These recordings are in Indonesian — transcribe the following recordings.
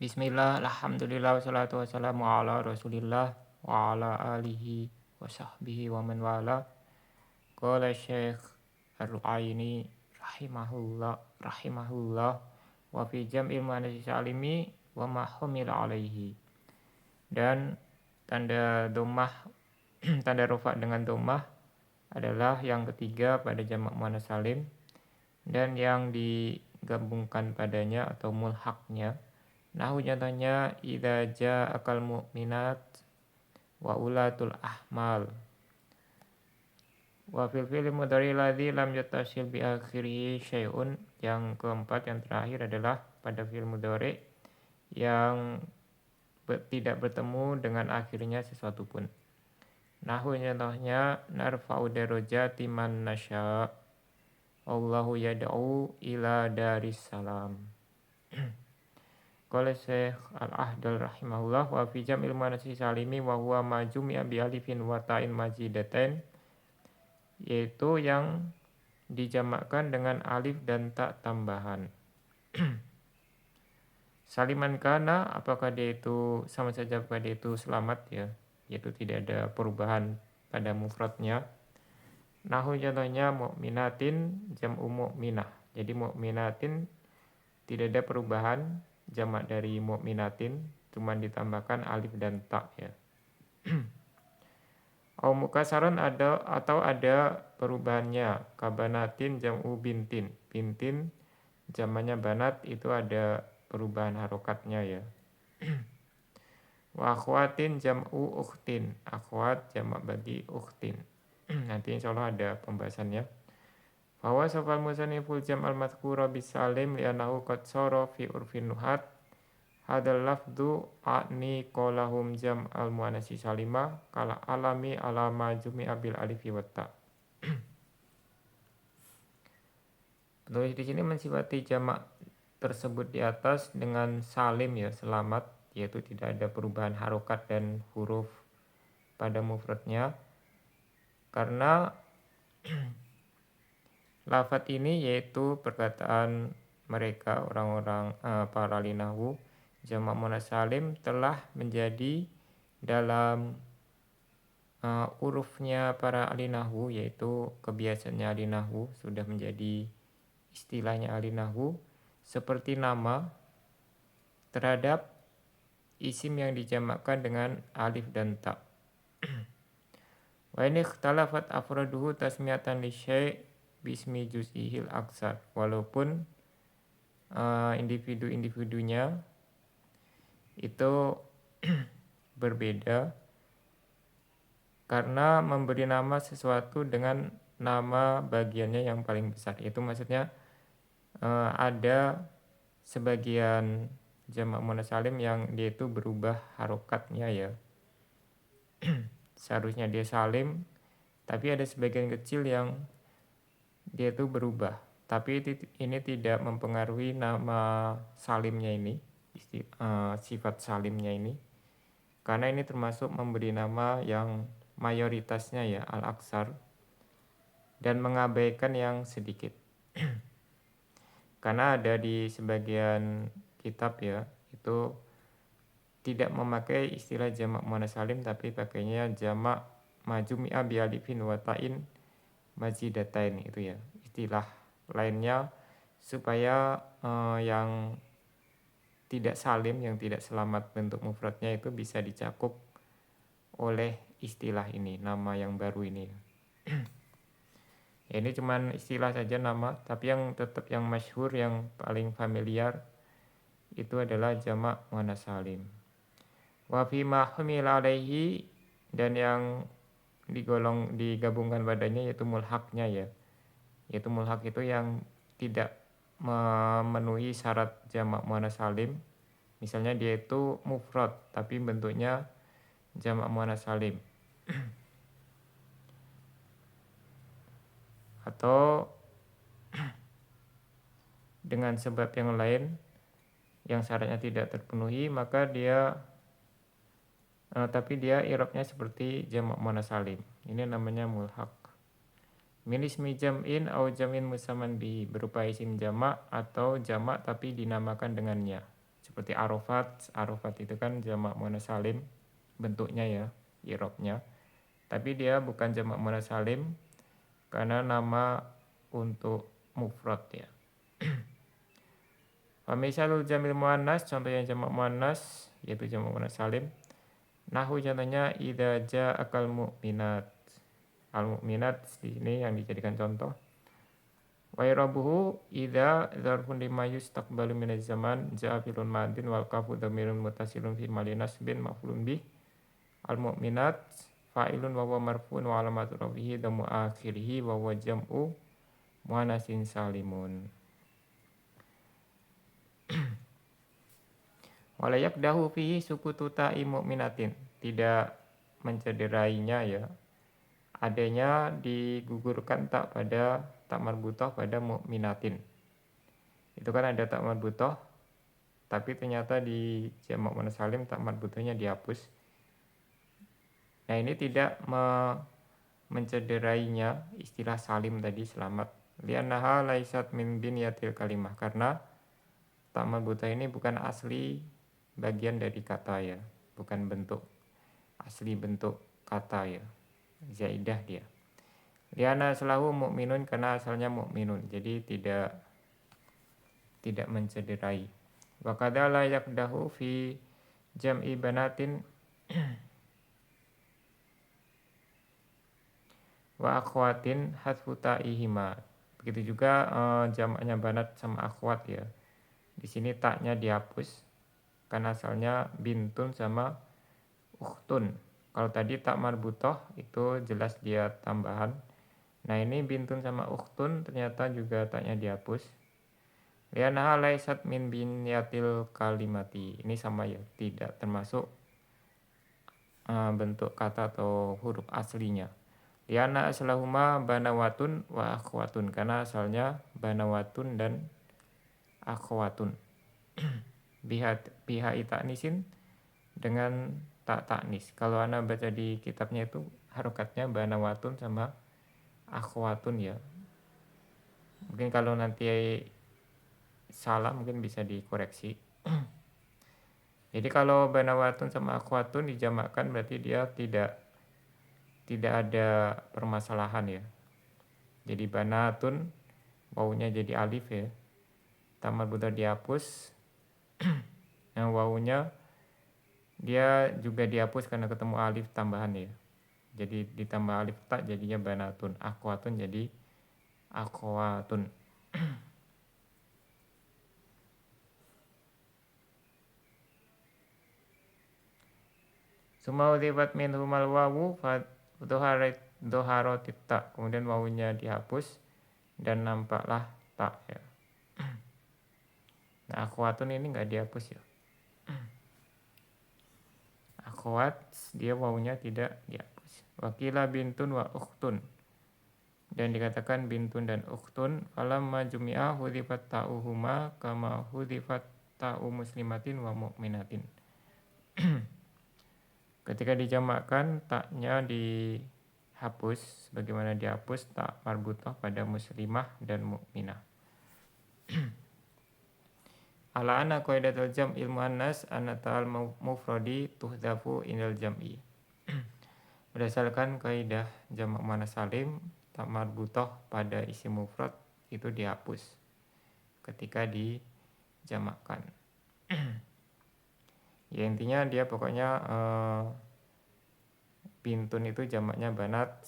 Bismillah, alhamdulillah, wassalatu wassalamu ala rasulillah wa ala alihi wa sahbihi wa man wala. Qala Syekh Ar-Ru'aini rahimahullah wa fi jam'il muannats salimi wa ma humila alaihi. Dan tanda dhammah tanda rafa dengan dhammah adalah yang ketiga pada jamak muannats salim, dan yang digabungkan padanya atau mulhaknya. Nahu contohnya idza ja'akal mu'minat wa ulatul ahmal. Wa fil fi'li mudhari ladzi lam yattasil bi akhirih syai'un. Yang keempat, yang terakhir adalah pada fi'il mudhari yang tidak bertemu dengan akhirnya sesuatu pun. Nahu contohnya narfa'u darajati man nasya. Allahu yad'u ila daris salam. Qala Syekh Al-Ahdal rahimahullah wa fi jam'il muannats salimi wa huwa ma jumi'a bi alifin wa ta'in majidatain, yaitu yang dijamakkan dengan alif dan ta tambahan. Saliman kana, apakah dia itu sama saja, apakah dia itu selamat ya, yaitu tidak ada perubahan pada mufradnya. Nahu contohnya mu'minatin jam'u mu'minah. Jadi mu'minatin tidak ada perubahan jamak dari mu'minatin, cuma ditambahkan alif dan ta ya. Au mukasaron ada atau ada perubahannya, kabanatin jam'u bintin. Bintin jamannya banat, itu ada perubahan harokatnya ya. Wa akhwatin jam'u ukhtin. Akhwat jamak bagi ukhtin. Nanti insyaallah ada pembahasannya. Bahwa safal musanniful jam'al madhkura bisalim li'annahu qad sara fi urfin nuhat. Hadal lafdu a'ni qolahum jam'al muannatsi salima kala alami alama jumi'a bil alifi wa ta. Penulis di sini mensifati jamak tersebut di atas dengan salim ya, selamat, yaitu tidak ada perubahan harokat dan huruf pada mufradnya. Karena lafadz ini yaitu perkataan mereka orang-orang para ahli nahwu, jamak muannats salim telah menjadi dalam urufnya para ahli nahwu, yaitu kebiasaannya ahli nahwu, sudah menjadi istilahnya ahli nahwu, seperti nama terhadap isim yang dijamakkan dengan alif dan ta. Wa in ikhtalafat afraduhu tasmiyatan li syai' bismi juz'ihil aksar. Walaupun individu-individunya itu berbeda karena memberi nama sesuatu dengan nama bagiannya yang paling besar. Itu maksudnya ada sebagian jamak muannats salim yang dia itu berubah harokatnya ya. Seharusnya dia salim, tapi ada sebagian kecil yang dia itu berubah. Tapi ini tidak mempengaruhi nama salimnya ini, sifat salimnya ini. Karena ini termasuk memberi nama yang mayoritasnya ya, al-aksar, dan mengabaikan yang sedikit. Karena ada di sebagian kitab ya, itu tidak memakai istilah jamak muannats salim, tapi pakainya jamak majumi'a bi alifin wa ta'in majidatain, itu ya, istilah lainnya supaya yang tidak salim, yang tidak selamat bentuk mufradnya itu bisa dicakup oleh istilah ini, nama yang baru ini. Ya, ini cuman istilah saja nama, tapi yang tetap yang masyhur, yang paling familiar itu adalah jamak muannats salim. Wa fi ma humila alaihi, dan yang digabungkan padanya yaitu mulhaknya ya. Yaitu mulhak itu yang tidak memenuhi syarat jamak muannats salim. Misalnya dia itu mufrad tapi bentuknya jamak muannats salim. Atau dengan sebab yang lain yang syaratnya tidak terpenuhi, maka dia tapi dia i'rabnya seperti jamak muannats salim. Ini namanya mulhaq. Min ismi jam'in au jam'in musamman bihi, berupa isim jamak atau jamak tapi dinamakan dengannya. Seperti Arafat, Arafat itu kan jamak muannas salim bentuknya ya, i'rabnya. Tapi dia bukan jamak muannas salim karena nama untuk mufrad ya. Misalul jamil muannas, contoh yang jamak muannas yaitu jamak muannas salim. Nahu contohnya idza ja'akal mu'minat. Al mu'minat di sini yang dijadikan contoh. Wa irabuhu idza dzarfun lima yustaqbalu minaz zaman ja'a filun madin wal kafu dhamirun muttasilun fi mali nasbin maf'ulun bih. Al mu'minat fa'ilun wa huwa marfu'un wa alamatu rafihi dhammu akhirih wa huwa jam'u muannatsin salimun. Wala yakdahu fihi sukutu ta'i mu'minatin. Tidak mencederainya ya. Adanya digugurkan tak pada tak marbutah pada mu'minatin. Itu kan ada tak marbutah, tapi ternyata di jamak muannas salim tak marbutahnya dihapus. Nah ini tidak mencederainya istilah salim tadi selamat. Li'annaha laisat min binyatil kalimah, karena tak marbutah ini bukan asli bagian dari kata ya, bukan bentuk asli bentuk kata ya, zaidah dia. Liana selahu mu'minun, karena asalnya mu'minun, jadi tidak mencederai. Wa kadza la yakdahu fi jam'i banatin wa akhwatin hadfu ta'ihima. Begitu juga jamaknya banat sama akhwat ya. Di sini taknya dihapus karena asalnya bintun sama ukhtun. Kalau tadi tak marbutah itu jelas dia tambahan. Nah ini bintun sama ukhtun ternyata juga taknya dihapus. Lianaha laisat min binyatil kalimati. Ini sama ya, tidak termasuk bentuk kata atau huruf aslinya. Liana aslahuma banawatun wa akhwatun, karena asalnya banawatun dan akhwatun. Biha ta'nisin dengan tak taknis. Kalau Anda baca di kitabnya itu harokatnya banawatun sama akhwatun ya. Mungkin kalau nanti salah mungkin bisa dikoreksi. Jadi kalau banawatun sama akhwatun dijamakkan berarti dia tidak ada permasalahan ya. Jadi banatun wawunya jadi alif ya. Tamar buta dihapus. Yang wawunya dia juga dihapus karena ketemu alif tambahan ya. Jadi ditambah alif tak jadinya banatun. Akhwatun jadi akhwatun. Sumau liwat min humal wawu fa doharotit tak. Kemudian wawunya dihapus dan nampaklah tak ya. Nah akhwatun ini enggak dihapus ya. Akhwat dia wawunya tidak dihapus. Wakila bintun wa ukhtun. Dan dikatakan bintun dan ukhtun falamma jumi'a hudhifat ta'uhuma kama hudhifat ta'u muslimatin wa mu'minatin. Ketika dijamakkan taknya dihapus bagaimana dihapus tak marbutah pada muslimah dan mukminah. Ala anna qaidatul jam'il muannas anatal mufradi tuhdafu indal jam'i. Berdasarkan kaidah jamak muannas salim, tak marbutah pada isim mufrad itu dihapus ketika dijamakkan. Ya intinya dia pokoknya bintun itu jamaknya banat,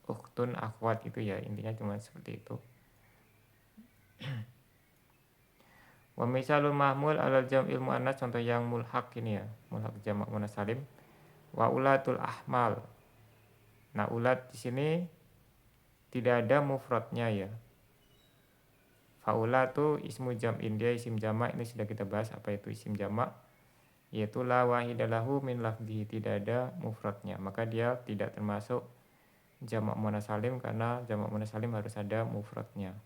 ukhtun akhwat itu ya, intinya cuma seperti itu. Wa misalul mahmul alal jam'il muannas, contoh yang mulhaq ini ya, mulhaq jamak muannas salim. Wa ulatul ahmal. Nah ulat di sini tidak ada mufradnya ya. Faulatu ismu jam'in, dia isim jamak, ini sudah kita bahas apa itu isim jamak. Yaitu la wahidalahu min lafzihi, tidak ada mufradnya, maka dia tidak termasuk jamak muannas salim karena jamak muannas salim harus ada mufradnya.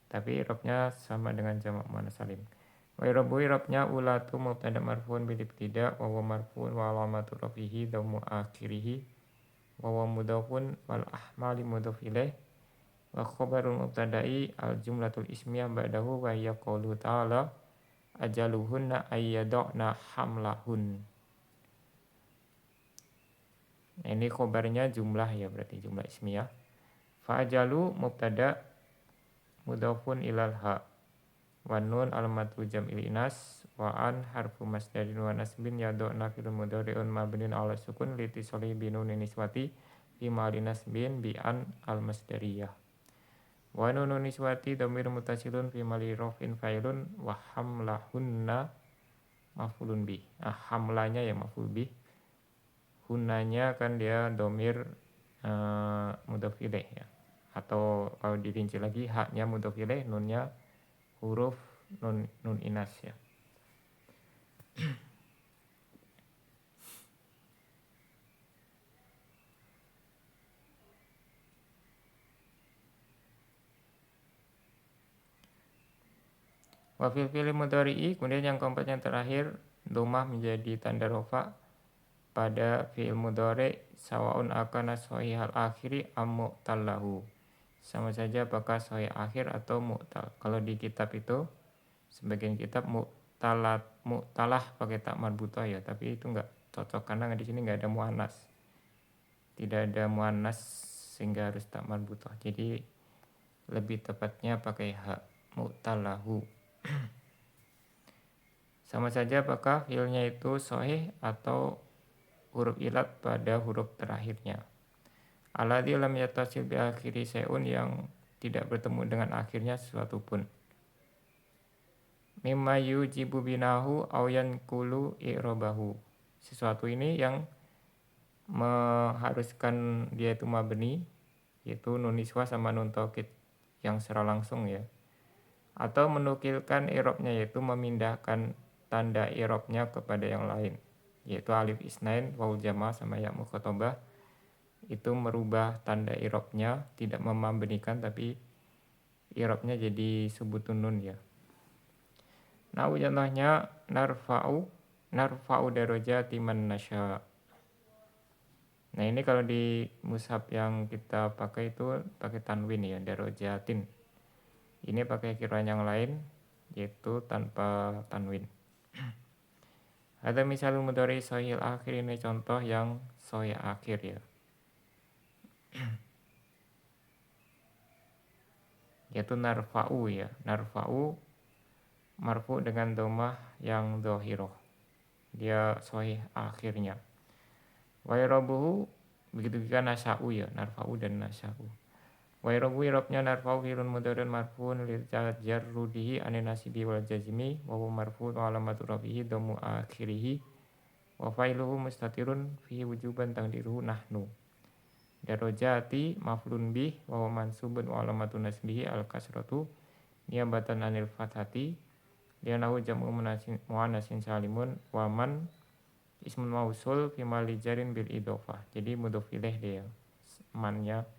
Tapi i'rabnya sama dengan jamak muannas salim. Wa i'rabu i'rabnya ulatu mubtada marfu'un bil ibtida wa huwa marfu'un wa alamatu rafihi dhammu akhirih wa huwa mudhafun wal ahmali mudhaf ilaih Wa khabarul mubtada'i al jumlatul ismiyah ba'dahu wa hiya qauluhu ta'ala ajaluhunna ayyadna hamlahun. Nah, ini khabarnya jumlah ya, berarti jumlah ismiyah. Fa ajalu mubtada mudhafun ilal ha wa nun alamatu jam'il inas wa an harfu masdarin wa nasbin yadna fil mudhari'un mabniun ala sukun litisali binunin niswati fi mali nasbin bi an al masdariyah. Wa nunun niswati dhamir mutasilun fi mali rafin fa'ilun wa hamlahunna maf'ulun bih. Hamlanya ya maf'ul bih. Hunanya kan dia dhamir mudhaf ilaih ya. Atau kalau dirinci lagi haknya mudhaf ilaih, nunnya huruf nun inas ya. Wa fil fi'li mudhari'i, kemudian yang keempat yang terakhir dhammah menjadi tanda rafa pada fi'il mudhari' sawaun akana sahihal akhiri am mu'tallahu. Sama saja apakah sahih akhir atau mu'tal. Kalau di kitab itu sebagian kitab mu'talah pakai tak marbutah ya, tapi itu enggak cocok karena di sini enggak ada muannas. Tidak ada muannas sehingga harus tak marbutah. Jadi lebih tepatnya pakai ha, mu'talahu. Sama saja apakah fi'ilnya itu sahih atau huruf ilat pada huruf terakhirnya. Alladzi lam yattasil bi akhiri syai'un, yang tidak bertemu dengan akhirnya sesuatu pun. Mimma yujibu binahu aw yanqulu i'rabahu. Sesuatu ini yang mengharuskan dia itu mabni, yaitu nun niswah sama nun taukid yang secara langsung ya. Atau menukilkan i'rabnya, yaitu memindahkan tanda i'rabnya kepada yang lain, yaitu alif isnain, waul jamaah sama ya mukhatabah. Itu merubah tanda i'rabnya, tidak memabnikan tapi i'rabnya jadi subutun nun ya. Nah, contohnya narfa'u darajati man nasya. Nah, ini kalau di mushaf yang kita pakai itu pakai tanwin ya, darajatin. Ini pakai kiraan yang lain, yaitu tanpa tanwin. Ada misalul mudhari sahih akhir, ini contoh yang sahih akhir ya. Yaitu narfa'u ya. Narfa'u marfu dengan dhammah yang dhahirah. Dia sahih akhirnya. Wa irabuhu begitu juga nasya'u ya, narfa'u dan nasya'u. Wa irabu irabnya narfa'u fi'lun mudhari'un marfu'un li tajarrudihi anin nasibi wal jazmi wa huwa marfu'un wa alamatu rafihi dhammu akhirih wa fa'iluhu mustatirun fihi wujuban taqdiruhu nahnu. Darajati maf'ulun bih wa huwa mansubun wa alamatu nasbihi al kasratu niyabatan anil fathati lianahu jam'u muannasin salimun wa man ismun mausul fi mali jarin bil idhofah. Jadi mudhof ilaih dia mannya.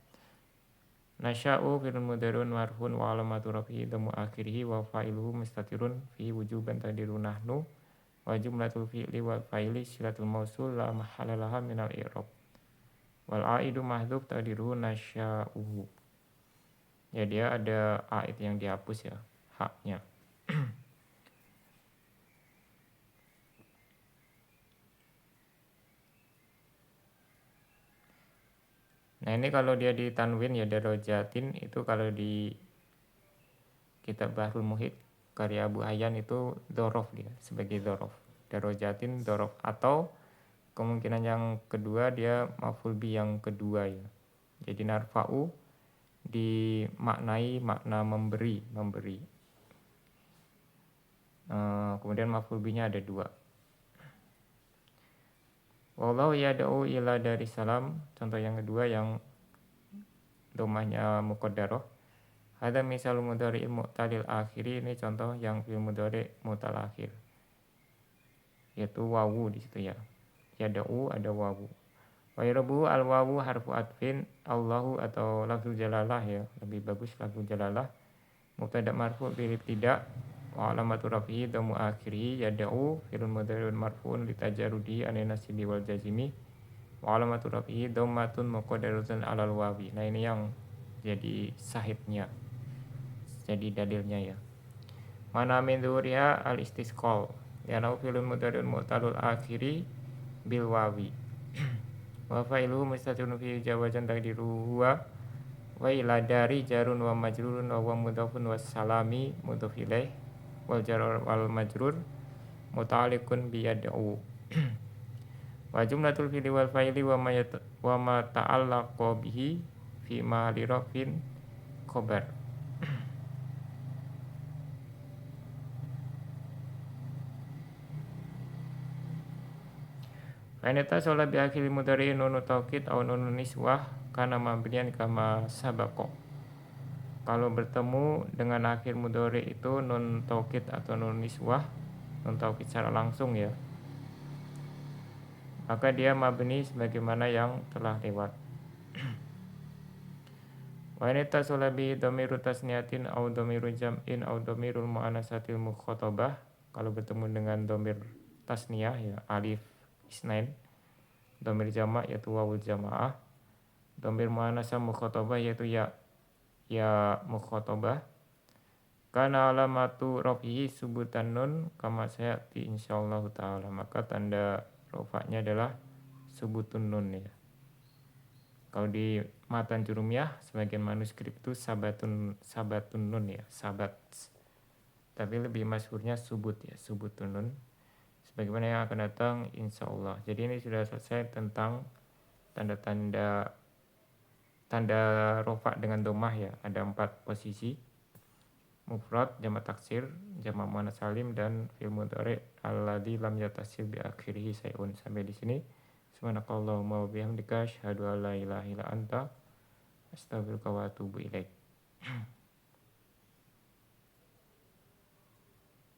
Nasya'u fil mudhari'un marfun wa alamatu rafihi dhammu akhirih wa fa'iluhu mustatirun fi wujuban taqdirun nahnu wa jumlatul fi'li wal fa'ili silatul mausul la mahala laha minal i'rab wal aidu mahdhuf taqdiruhu nasya'uhu. Ya, dia ada aid yang dihapus ya, haknya. Nah, ini kalau dia di tanwin ya darajatin, itu kalau di kitab Bahrul Muhit karya Abu Hayyan itu dzaraf dia, sebagai dzaraf. Darajatin dzaraf, atau kemungkinan yang kedua dia maf'ul bi yang kedua ya. Jadi narfa'u dimaknai makna memberi. Kemudian maf'ul binya ada dua. Wallahu yad'u ila darissalam, contoh yang kedua yang dhammahnya muqaddarah. Ada misal mudhari mu'talil akhiri, ini contoh yang fi'il mudhari mu'tal akhir. Yaitu wawu di situ ya. Yad'u ada wawu. Wa yarabu al wawu harfu atfin Allahu atau lafzul jalalah ya, lebih bagus lafzul jalalah. Mubtada marfu bil ibtida wa alamatu rafihi dhammu akhiri yad'u fi'il mudhari'un marfu'un li tajarrudi anin nasibi wal jazimi wa alamatu rafihi dhammatun muqaddaratun 'alal wawi. Nah, ini yang jadi sahibnya, jadi dalilnya ya. Mana min dzuriha al istisqal ya nau filun mudhari'un mu'talul akhiri bil wawi wa fa'iluhu mustatirun fi jawajan taqdiruhu wa ila dari jarun wa majrurun wa mudhafun was salami mudhaf ilaih wal jar wal majrur muta'alliqun bi yad'u wa jumlatul fi'li wal fa'ili wa ma ta'allaqa bihi fi ma li rafin khabar. Fainata sholat bi akhiri mudhari nunu taukid au nunu niswah kana mabniyan kama sabako. Kalau bertemu dengan akhir mudhari itu nun taukid atau nun niswah, nun taukid secara langsung ya, maka dia mabni sebagaimana yang telah lewat. Fainata sholat bi dhamiru tasniyatin au dhamiru jam'in au dhamirul mu'anasatil mukhatabah. Kalau bertemu dengan dhamir tasniyah ya alif isnain, dhamir jamak yaitu wawul jamaah, dhamir muannasah mukhatabah yaitu ya mukhatabah. Kana alamatu rafihi subutan nun kama sayati insyaallah taala, maka tanda rafa'nya adalah subutun nun ya. Kalau di matan jurumiyah sebagian manuskrip itu sabatun nun ya, sabat. Tapi lebih masyhurnya subut ya, subutun nun. Sebagaimana yang akan datang insyaallah. Jadi ini sudah selesai tentang tanda-tanda rofa dengan domah ya. Ada 4 posisi: mufrad, jamak taksir, jamak muannats salim, dan fi'il mudhari alladzi lam yattasil bi akhirih syai'un. Sampai di sini. Subhanakallahumma wa bihamdika asyhadu an la ilaha illa anta astaghfiruka wa atubu ilaik.